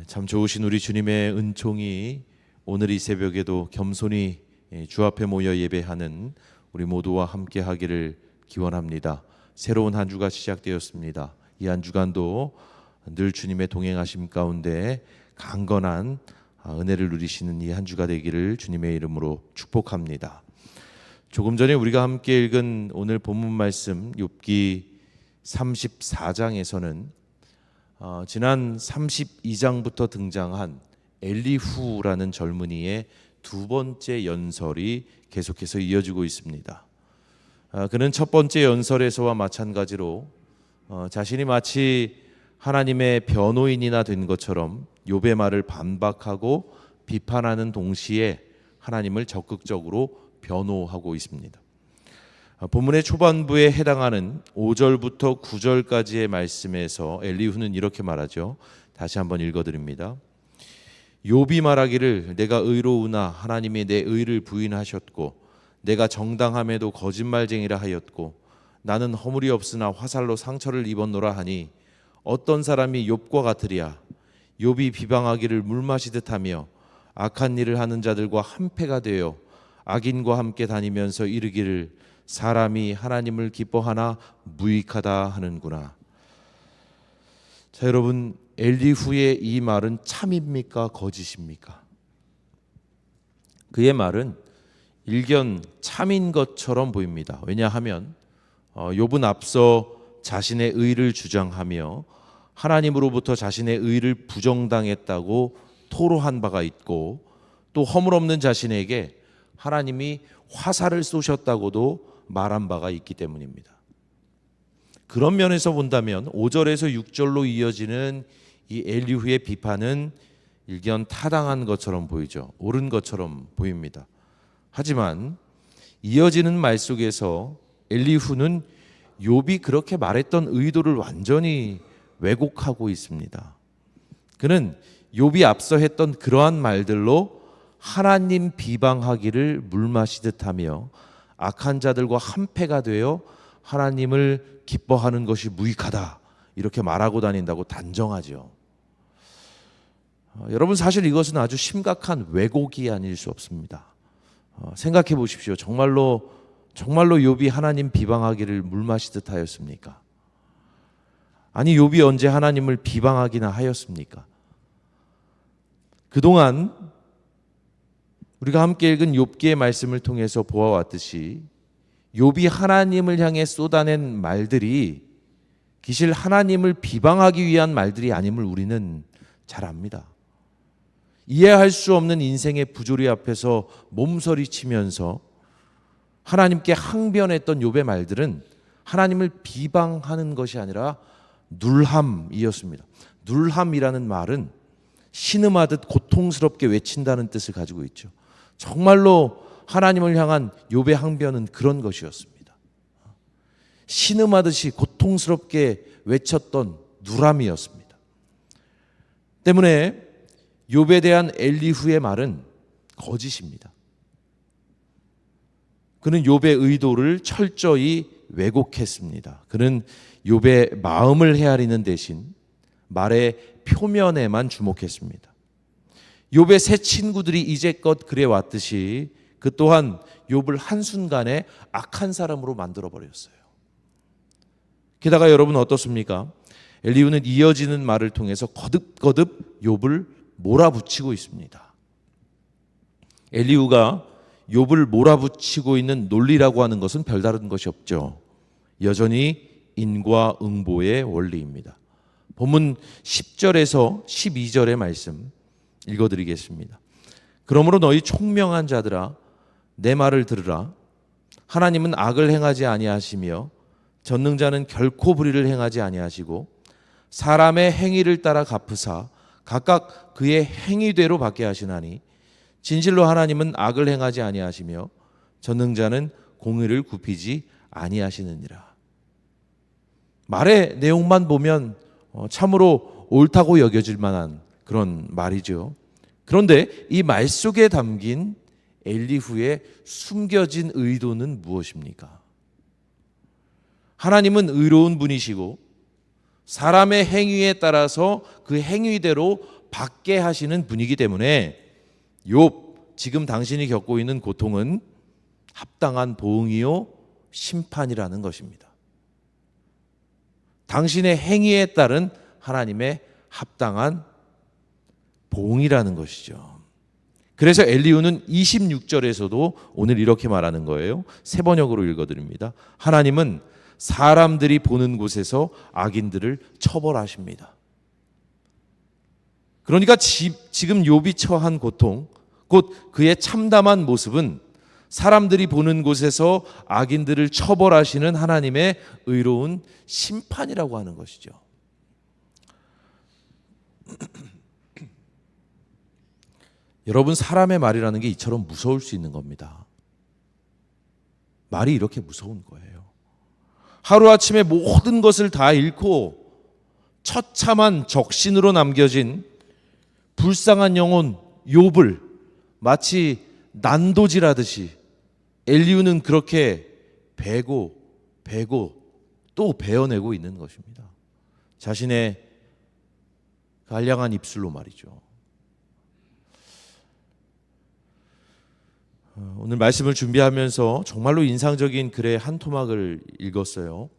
참 좋으신 우리 주님의 은총이 오늘 이 새벽에도 겸손히 주 앞에 모여 예배하는 우리 모두와 함께 하기를 기원합니다. 새로운 한 주가 시작되었습니다. 이 한 주간도 늘 주님의 동행하심 가운데 강건한 은혜를 누리시는 이 한 주가 되기를 주님의 이름으로 축복합니다. 조금 전에 우리가 함께 읽은 오늘 본문 말씀 욥기 34장에서는 지난 32장부터 등장한 엘리후라는 젊은이의 두 번째 연설이 계속해서 이어지고 있습니다. 그는 첫 번째 연설에서와 마찬가지로 자신이 마치 하나님의 변호인이나 된 것처럼 욥의 말을 반박하고 비판하는 동시에 하나님을 적극적으로 변호하고 있습니다. 본문의 초반부에 해당하는 5절부터 9절까지의 말씀에서 엘리후는 이렇게 말하죠. 다시 한번 읽어드립니다. 욥이 말하기를 내가 의로우나 하나님이 내 의를 부인하셨고 내가 정당함에도 거짓말쟁이라 하였고 나는 허물이 없으나 화살로 상처를 입었노라 하니 어떤 사람이 욥과 같으랴. 욥이 비방하기를 물 마시듯 하며 악한 일을 하는 자들과 한패가 되어 악인과 함께 다니면서 이르기를 사람이 하나님을 기뻐하나 무익하다 하는구나. 자, 여러분, 엘리후의 이 말은 참입니까 거짓입니까? 그의 말은 일견 참인 것처럼 보입니다. 왜냐하면 욥은 앞서 자신의 의를 주장하며 하나님으로부터 자신의 의를 부정당했다고 토로한 바가 있고 또 허물 없는 자신에게 하나님이 화살을 쏘셨다고도 말한 바가 있기 때문입니다. 그런 면에서 본다면 5절에서 6절로 이어지는 이 엘리후의 비판은 일견 타당한 것처럼 보이죠. 옳은 것처럼 보입니다. 하지만 이어지는 말 속에서 엘리후는 욥이 그렇게 말했던 의도를 완전히 왜곡하고 있습니다. 그는 욥이 앞서 했던 그러한 말들로 하나님 비방하기를 물 마시듯 하며 악한 자들과 한패가 되어 하나님을 기뻐하는 것이 무익하다 이렇게 말하고 다닌다고 단정하죠. 여러분, 사실 이것은 아주 심각한 왜곡이 아닐 수 없습니다. 생각해 보십시오. 정말로 욥이 하나님 비방하기를 물 마시듯 하였습니까? 아니, 욥이 언제 하나님을 비방하기나 하였습니까? 그동안 우리가 함께 읽은 욥기의 말씀을 통해서 보아왔듯이 욥이 하나님을 향해 쏟아낸 말들이 기실 하나님을 비방하기 위한 말들이 아님을 우리는 잘 압니다. 이해할 수 없는 인생의 부조리 앞에서 몸서리치면서 하나님께 항변했던 욥의 말들은 하나님을 비방하는 것이 아니라 눌함이었습니다. 눌함이라는 말은 신음하듯 고통스럽게 외친다는 뜻을 가지고 있죠. 정말로 하나님을 향한 욥의 항변은 그런 것이었습니다. 신음하듯이 고통스럽게 외쳤던 누람이었습니다. 때문에 욥에 대한 엘리후의 말은 거짓입니다. 그는 욥의 의도를 철저히 왜곡했습니다. 그는 욥의 마음을 헤아리는 대신 말의 표면에만 주목했습니다. 욥의 새 친구들이 이제껏 그래 왔듯이 그 또한 욥을 한순간에 악한 사람으로 만들어 버렸어요. 게다가 여러분 어떻습니까? 엘리후는 이어지는 말을 통해서 거듭거듭 욥을 몰아붙이고 있습니다. 엘리후가 욥을 몰아붙이고 있는 논리라고 하는 것은 별다른 것이 없죠. 여전히 인과응보의 원리입니다. 본문 10절에서 12절의 말씀 읽어드리겠습니다. 그러므로 너희 총명한 자들아 내 말을 들으라. 하나님은 악을 행하지 아니하시며 전능자는 결코 불의를 행하지 아니하시고 사람의 행위를 따라 갚으사 각각 그의 행위대로 받게 하시나니 진실로 하나님은 악을 행하지 아니하시며 전능자는 공의를 굽히지 아니하시느니라. 말의 내용만 보면 참으로 옳다고 여겨질 만한 그런 말이죠. 그런데 이 말 속에 담긴 엘리후의 숨겨진 의도는 무엇입니까? 하나님은 의로운 분이시고 사람의 행위에 따라서 그 행위대로 받게 하시는 분이기 때문에 욥, 지금 당신이 겪고 있는 고통은 합당한 보응이요 심판이라는 것입니다. 당신의 행위에 따른 하나님의 합당한 보응이라는 것이죠. 그래서 엘리후는 26절에서도 오늘 이렇게 말하는 거예요. 세 번역으로 읽어드립니다. 하나님은 사람들이 보는 곳에서 악인들을 처벌하십니다. 그러니까 지금 욥이 처한 고통, 곧 그의 참담한 모습은 사람들이 보는 곳에서 악인들을 처벌하시는 하나님의 의로운 심판이라고 하는 것이죠. 여러분, 사람의 말이라는 게 이처럼 무서울 수 있는 겁니다. 말이 이렇게 무서운 거예요. 하루아침에 모든 것을 다 잃고 처참한 적신으로 남겨진 불쌍한 영혼 욥을 마치 난도질하듯이 엘리후는 그렇게 베고 또 베어내고 있는 것입니다. 자신의 갈량한 입술로 말이죠. 오늘 말씀을 준비하면서 정말로 인상적인 글의 한 토막을 읽었어요.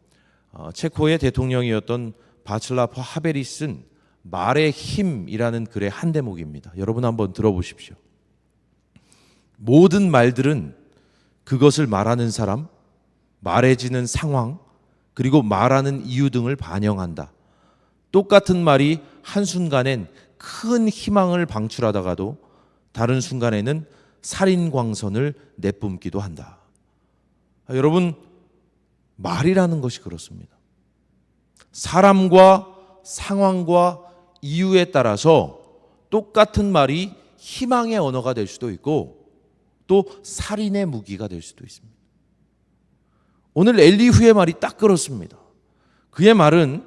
체코의 대통령이었던 바츠라프 하벨이 쓴 말의 힘이라는 글의 한 대목입니다. 여러분 한번 들어보십시오. 모든 말들은 그것을 말하는 사람, 말해지는 상황, 그리고 말하는 이유 등을 반영한다. 똑같은 말이 한순간엔 큰 희망을 방출하다가도 다른 순간에는 살인광선을 내뿜기도 한다. 여러분, 말이라는 것이 그렇습니다. 사람과 상황과 이유에 따라서 똑같은 말이 희망의 언어가 될 수도 있고 또 살인의 무기가 될 수도 있습니다. 오늘 엘리후의 말이 딱 그렇습니다. 그의 말은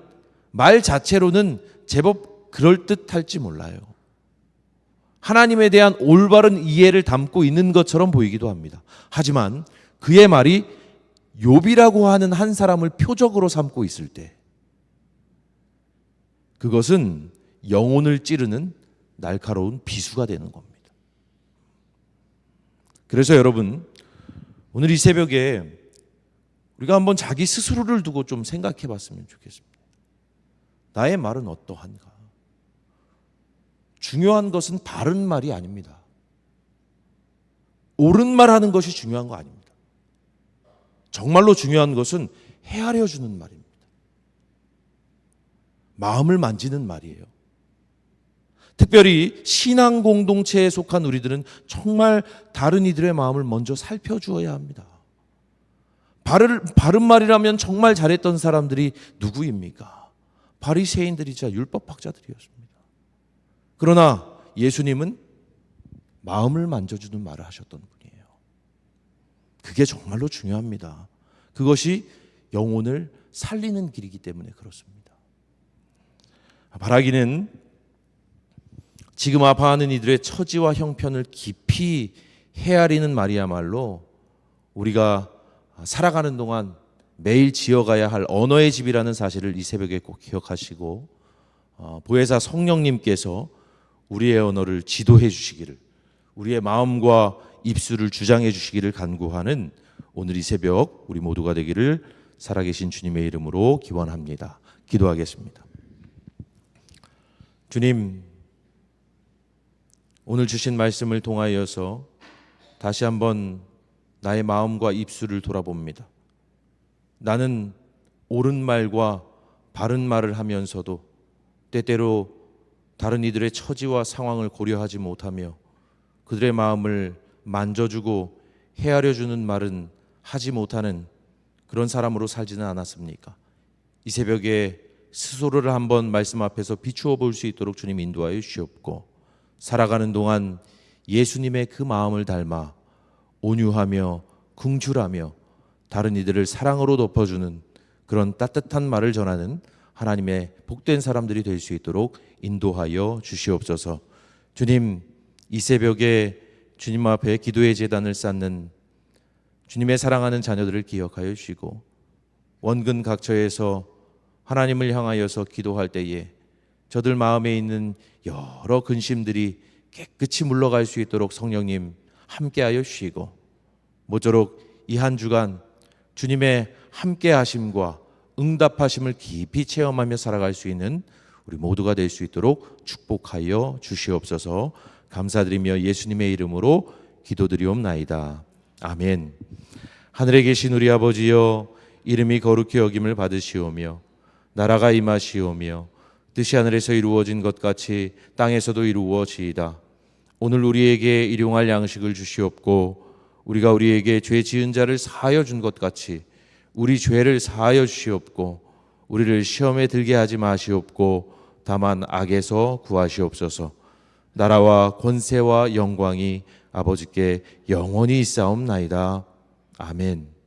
말 자체로는 제법 그럴듯할지 몰라요. 하나님에 대한 올바른 이해를 담고 있는 것처럼 보이기도 합니다. 하지만 그의 말이 욥이라고 하는 한 사람을 표적으로 삼고 있을 때 그것은 영혼을 찌르는 날카로운 비수가 되는 겁니다. 그래서 여러분, 오늘 이 새벽에 우리가 한번 자기 스스로를 두고 좀 생각해 봤으면 좋겠습니다. 나의 말은 어떠한가? 중요한 것은 바른 말이 아닙니다. 옳은 말 하는 것이 중요한 거 아닙니다. 정말로 중요한 것은 헤아려 주는 말입니다. 마음을 만지는 말이에요. 특별히 신앙 공동체에 속한 우리들은 정말 다른 이들의 마음을 먼저 살펴주어야 합니다. 바른 말이라면 정말 잘했던 사람들이 누구입니까? 바리새인들이자 율법학자들이었습니다. 그러나 예수님은 마음을 만져주는 말을 하셨던 분이에요. 그게 정말로 중요합니다. 그것이 영혼을 살리는 길이기 때문에 그렇습니다. 바라기는 지금 아파하는 이들의 처지와 형편을 깊이 헤아리는 말이야말로 우리가 살아가는 동안 매일 지어가야 할 언어의 집이라는 사실을 이 새벽에 꼭 기억하시고 보혜사 성령님께서 우리의 언어를 지도해 주시기를, 우리의 마음과 입술을 주장해 주시기를 간구하는 오늘 이 새벽 우리 모두가 되기를 살아계신 주님의 이름으로 기원합니다. 기도하겠습니다. 주님, 오늘 주신 말씀을 통하여서 다시 한번 나의 마음과 입술을 돌아봅니다. 나는 옳은 말과 바른 말을 하면서도 때때로 다른 이들의 처지와 상황을 고려하지 못하며 그들의 마음을 만져주고 헤아려주는 말은 하지 못하는 그런 사람으로 살지는 않았습니까? 이 새벽에 스스로를 한번 말씀 앞에서 비추어 볼 수 있도록 주님 인도하여 주시옵고, 살아가는 동안 예수님의 그 마음을 닮아 온유하며 긍휼하며 다른 이들을 사랑으로 덮어주는 그런 따뜻한 말을 전하는 하나님의 복된 사람들이 될 수 있도록 인도하여 주시옵소서. 주님, 이 새벽에 주님 앞에 기도의 제단을 쌓는 주님의 사랑하는 자녀들을 기억하여 주시고, 원근 각처에서 하나님을 향하여서 기도할 때에 저들 마음에 있는 여러 근심들이 깨끗이 물러갈 수 있도록 성령님 함께하여 주시고, 모쪼록 이 한 주간 주님의 함께하심과 응답하심을 깊이 체험하며 살아갈 수 있는 우리 모두가 될 수 있도록 축복하여 주시옵소서. 감사드리며 예수님의 이름으로 기도드리옵나이다. 아멘. 하늘에 계신 우리 아버지여, 이름이 거룩히 여김을 받으시오며 나라가 임하시오며 뜻이 하늘에서 이루어진 것 같이 땅에서도 이루어지이다. 오늘 우리에게 일용할 양식을 주시옵고, 우리가 우리에게 죄 지은 자를 사하여 준 것 같이 우리 죄를 사하여 주시옵고, 우리를 시험에 들게 하지 마시옵고 다만 악에서 구하시옵소서. 나라와 권세와 영광이 아버지께 영원히 있사옵나이다. 아멘.